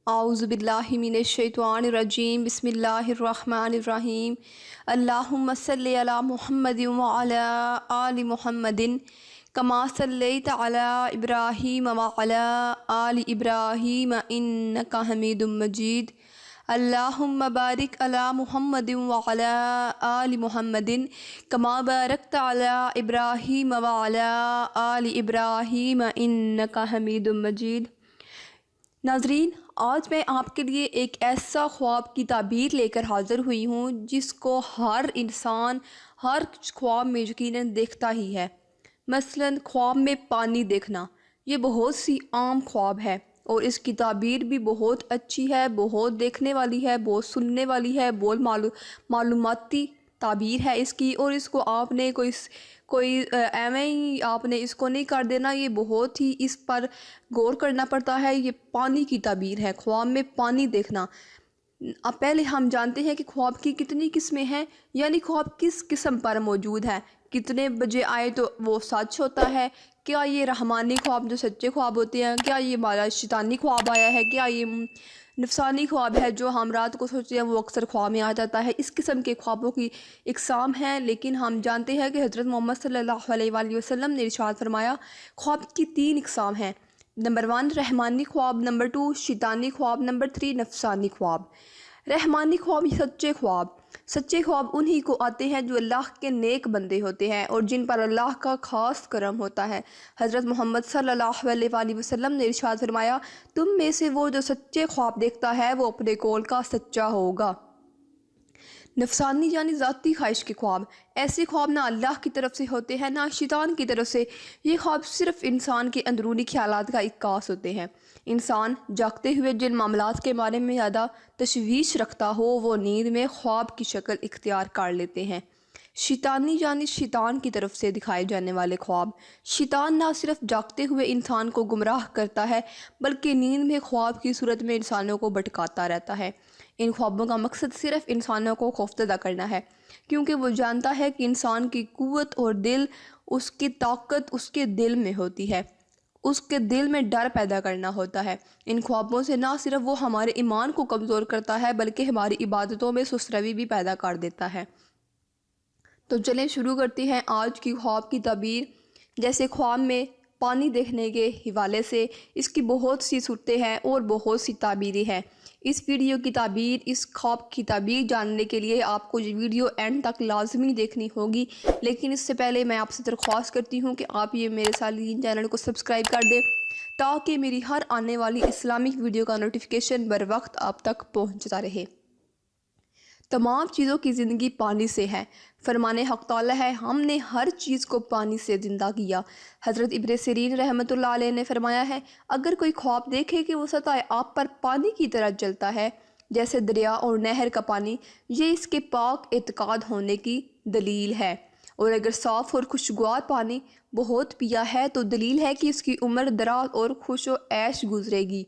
اعوذ باللہ من الشیطان الرجیم بسم اللہ الرحمن الرحیم اللہم صلی علی محمد وعلی آل محمد کما صلیت علی ابراہیم وعلی آل ابراہیم انک حمید مجید اللہم بارک علی محمد وعلی آل محمد کما بارکت علی ابراہیم وعلی آل ابراہیم انک حمید مجید۔ ناظرین، آج میں آپ کے لیے ایک ایسا خواب کی تعبیر لے کر حاضر ہوئی ہوں جس کو ہر انسان ہر خواب میں یقیناً دیکھتا ہی ہے۔ مثلاً خواب میں پانی دیکھنا، یہ بہت سی عام خواب ہے اور اس کی تعبیر بھی بہت اچھی ہے، بہت دیکھنے والی ہے، بہت سننے والی ہے، بہت معلوماتی تعبیر ہے اس کی، اور اس کو آپ نے کوئی ایویں ہی آپ نے اس کو نہیں کر دینا، یہ بہت ہی اس پر غور کرنا پڑتا ہے۔ یہ پانی کی تعبیر ہے، خواب میں پانی دیکھنا۔ اب پہلے ہم جانتے ہیں کہ خواب کی کتنی قسمیں ہیں، یعنی خواب کس قسم پر موجود ہے، کتنے بجے آئے تو وہ سچ ہوتا ہے، کیا یہ رحمانی خواب جو سچے خواب ہوتے ہیں، کیا یہ ہمارا شیطانی خواب آیا ہے، کیا یہ نفسانی خواب ہے جو ہم رات کو سوچتے ہیں وہ اکثر خواب میں آ جاتا ہے۔ اس قسم کے خوابوں کی اقسام ہیں، لیکن ہم جانتے ہیں کہ حضرت محمد صلی اللہ علیہ وآلہ وسلم نے ارشاد فرمایا خواب کی 3 اقسام ہیں۔ نمبر 1 رحمانی خواب، نمبر 2 شیطانی خواب، نمبر 3 نفسانی خواب۔ رحمانی خواب سچے خواب، سچے خواب انہی کو آتے ہیں جو اللہ کے نیک بندے ہوتے ہیں اور جن پر اللہ کا خاص کرم ہوتا ہے۔ حضرت محمد صلی اللہ علیہ وآلہ وسلم نے ارشاد فرمایا تم میں سے وہ جو سچے خواب دیکھتا ہے وہ اپنے قول کا سچا ہوگا۔ نفسانی یعنی ذاتی خواہش کے خواب، ایسے خواب نہ اللہ کی طرف سے ہوتے ہیں نہ شیطان کی طرف سے، یہ خواب صرف انسان کے اندرونی خیالات کا عکاس ہوتے ہیں۔ انسان جاگتے ہوئے جن معاملات کے بارے میں زیادہ تشویش رکھتا ہو وہ نیند میں خواب کی شکل اختیار کر لیتے ہیں۔ شیطانی یعنی شیطان کی طرف سے دکھائے جانے والے خواب، شیطان نہ صرف جاگتے ہوئے انسان کو گمراہ کرتا ہے بلکہ نیند میں خواب کی صورت میں انسانوں کو بھٹکاتا رہتا ہے۔ ان خوابوں کا مقصد صرف انسانوں کو خوفزدہ کرنا ہے، کیونکہ وہ جانتا ہے کہ انسان کی قوت اور دل، اس کی طاقت اس کے دل میں ہوتی ہے، اس کے دل میں ڈر پیدا کرنا ہوتا ہے۔ ان خوابوں سے نہ صرف وہ ہمارے ایمان کو کمزور کرتا ہے بلکہ ہماری عبادتوں میں سست روی بھی پیدا کر دیتا ہے۔ تو چلیں شروع کرتے ہیں آج کی خواب کی تعبیر۔ جیسے خواب میں پانی دیکھنے کے حوالے سے اس کی بہت سی صورتیں ہیں اور بہت سی تعبیریں ہیں۔ اس ویڈیو کی تعبیر، اس خواب کی تعبیر جاننے کے لیے آپ کو یہ ویڈیو اینڈ تک لازمی دیکھنی ہوگی، لیکن اس سے پہلے میں آپ سے درخواست کرتی ہوں کہ آپ یہ میرے سالین چینل کو سبسکرائب کر دیں تاکہ میری ہر آنے والی اسلامک ویڈیو کا نوٹیفیکیشن بر وقت آپ تک پہنچتا رہے۔ تمام چیزوں کی زندگی پانی سے ہے، فرمان حق تعالی ہے ہم نے ہر چیز کو پانی سے زندہ کیا۔ حضرت ابن سیرین رحمۃ اللہ علیہ نے فرمایا ہے اگر کوئی خواب دیکھے کہ وہ سطح آب پر پانی کی طرح چلتا ہے جیسے دریا اور نہر کا پانی، یہ اس کے پاک اعتقاد ہونے کی دلیل ہے، اور اگر صاف اور خوشگوار پانی بہت پیا ہے تو دلیل ہے کہ اس کی عمر دراز اور خوش و عیش گزرے گی،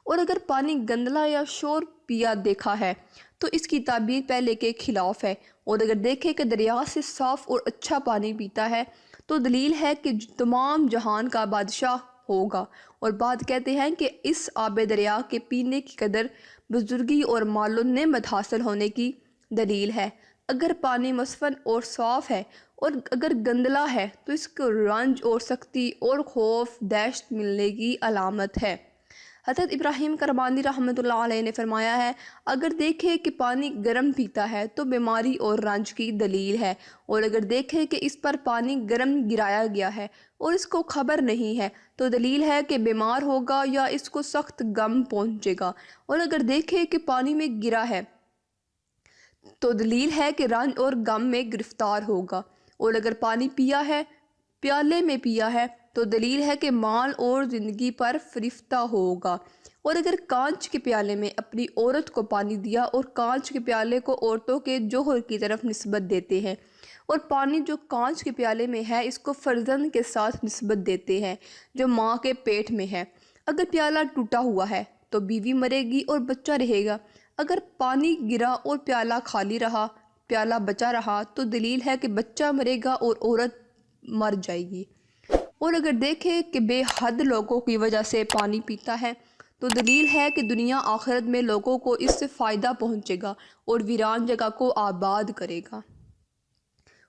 اور اگر پانی گندلا یا شور پیا دیکھا ہے تو اس کی تعبیر پہلے کے خلاف ہے، اور اگر دیکھے کہ دریا سے صاف اور اچھا پانی پیتا ہے تو دلیل ہے کہ تمام جہان کا بادشاہ ہوگا، اور بعد کہتے ہیں کہ اس آب دریا کے پینے کی قدر بزرگی اور مال و نعمت حاصل ہونے کی دلیل ہے۔ اگر پانی مصفن اور صاف ہے اور اگر گندلا ہے تو اس کو رنج اور سختی اور خوف دہشت ملنے کی علامت ہے۔ حضرت ابراہیم کرمانی رحمۃ اللہ علیہ نے فرمایا ہے اگر دیکھے کہ پانی گرم پیتا ہے تو بیماری اور رنج کی دلیل ہے، اور اگر دیکھے کہ اس پر پانی گرم گرایا گیا ہے اور اس کو خبر نہیں ہے تو دلیل ہے کہ بیمار ہوگا یا اس کو سخت غم پہنچے گا، اور اگر دیکھے کہ پانی میں گرا ہے تو دلیل ہے کہ رنج اور غم میں گرفتار ہوگا، اور اگر پانی پیا ہے، پیالے میں پیا ہے تو دلیل ہے کہ مال اور زندگی پر فریفتہ ہوگا، اور اگر کانچ کے پیالے میں اپنی عورت کو پانی دیا، اور کانچ کے پیالے کو عورتوں کے جوہر کی طرف نسبت دیتے ہیں، اور پانی جو کانچ کے پیالے میں ہے اس کو فرزند کے ساتھ نسبت دیتے ہیں جو ماں کے پیٹ میں ہے، اگر پیالہ ٹوٹا ہوا ہے تو بیوی مرے گی اور بچہ رہے گا، اگر پانی گرا اور پیالہ خالی رہا، پیالہ بچا رہا تو دلیل ہے کہ بچہ مرے گا اور عورت مر جائے گی، اور اگر دیکھے کہ بے حد لوگوں کی وجہ سے پانی پیتا ہے تو دلیل ہے کہ دنیا آخرت میں لوگوں کو اس سے فائدہ پہنچے گا اور ویران جگہ کو آباد کرے گا۔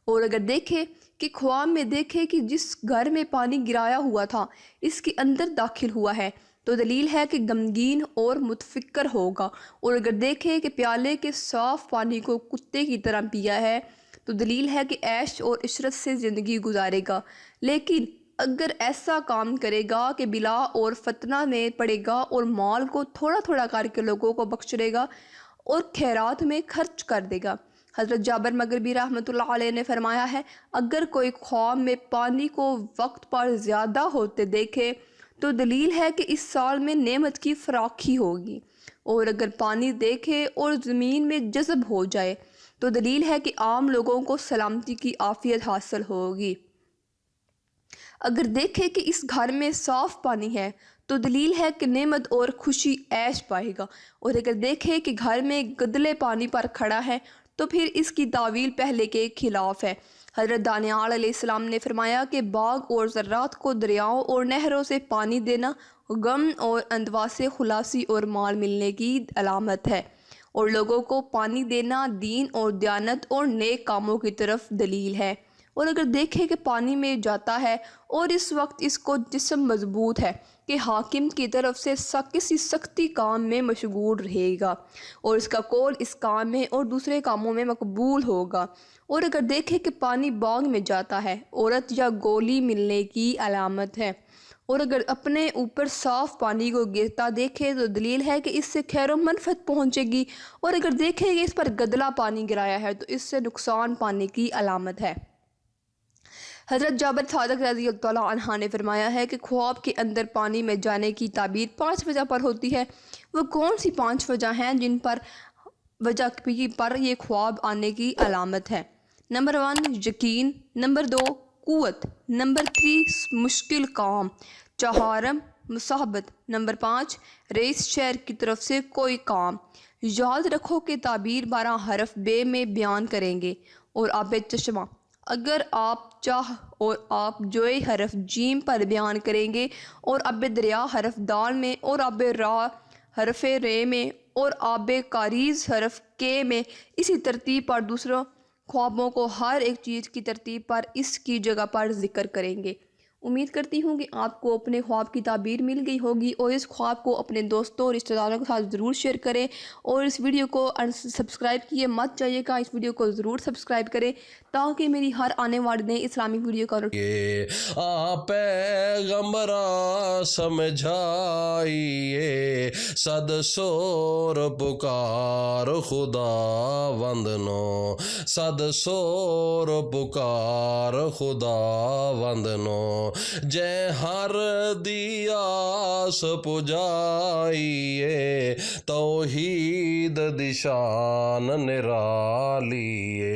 اور اگر دیکھیں کہ خواب میں دیکھے کہ جس گھر میں پانی گرایا ہوا تھا اس کے اندر داخل ہوا ہے تو دلیل ہے کہ غمگین اور متفکر ہوگا۔ اور اگر دیکھے کہ پیالے کے صاف پانی کو کتے کی طرح پیا ہے تو دلیل ہے کہ عیش اور عشرت سے زندگی گزارے گا۔ لیکن اگر ایسا کام کرے گا کہ بلا اور فتنہ میں پڑے گا اور مال کو تھوڑا تھوڑا کر کے لوگوں کو بخشے گا اور خیرات میں خرچ کر دے گا۔ حضرت جابر مغربی رحمۃ اللہ علیہ نے فرمایا ہے، اگر کوئی خواب میں پانی کو وقت پر زیادہ ہوتے دیکھے تو دلیل ہے کہ اس سال میں نعمت کی فراخی ہوگی، اور اگر پانی دیکھے اور زمین میں جذب ہو جائے تو دلیل ہے کہ عام لوگوں کو سلامتی کی عافیت حاصل ہوگی۔ اگر دیکھے کہ اس گھر میں صاف پانی ہے تو دلیل ہے کہ نعمت اور خوشی عیش پائے گا، اور اگر دیکھے کہ گھر میں گدلے پانی پر کھڑا ہے تو پھر اس کی تعویل پہلے کے خلاف ہے۔ حضرت دانیال علیہ السلام نے فرمایا کہ باغ اور زراعت کو دریاؤں اور نہروں سے پانی دینا غم اور اندوا سے خلاصی اور مال ملنے کی علامت ہے، اور لوگوں کو پانی دینا دین اور دیانت اور نیک کاموں کی طرف دلیل ہے۔ اور اگر دیکھے کہ پانی میں جاتا ہے اور اس وقت اس کو جسم مضبوط ہے کہ حاکم کی طرف سے کسی سختی کام میں مشغول رہے گا، اور اس کا قول اس کام میں اور دوسرے کاموں میں مقبول ہوگا۔ اور اگر دیکھے کہ پانی باغ میں جاتا ہے عورت یا گولی ملنے کی علامت ہے، اور اگر اپنے اوپر صاف پانی کو گرتا دیکھے تو دلیل ہے کہ اس سے خیر و منفعت پہنچے گی، اور اگر دیکھے کہ اس پر گدلا پانی گرایا ہے تو اس سے نقصان پانے کی علامت ہے۔ حضرت جابر صادق رضی اللہ عنہ نے فرمایا ہے کہ خواب کے اندر پانی میں جانے کی تعبیر 5 وجہ پر ہوتی ہے۔ وہ کون سی 5 وجہ ہیں جن پر وجہ پر یہ خواب آنے کی علامت ہے؟ نمبر 1 یقین، نمبر 2 قوت، نمبر 3 مشکل کام، 4 مصاحبت، نمبر 5 رئیس شہر کی طرف سے کوئی کام۔ یاد رکھو کہ تعبیر 12 حرف بے میں بیان کریں گے اور آب چشمہ اگر آپ چاہ اور آپ جوئے حرف جیم پر بیان کریں گے، اور آب دریا حرف دال میں، اور آب راہ حرف رے میں، اور آب کاریز حرف کے میں، اسی ترتیب پر دوسروں خوابوں کو ہر ایک چیز کی ترتیب پر اس کی جگہ پر ذکر کریں گے۔ امید کرتی ہوں کہ آپ کو اپنے خواب کی تعبیر مل گئی ہوگی، اور اس خواب کو اپنے دوستوں اور رشتہ داروں کے ساتھ ضرور شیئر کریں، اور اس ویڈیو کو سبسکرائب کیے مت جائیے گا، اس ویڈیو کو ضرور سبسکرائب کریں تاکہ میری ہر آنے والی نئی اسلامی ویڈیو کا پیغمبراں سمجھائیے صد سور پکار خدا وندنو، صد سور پکار خدا وندنو، جے ہر دیاس پجائیے توحید دشان نرالیے۔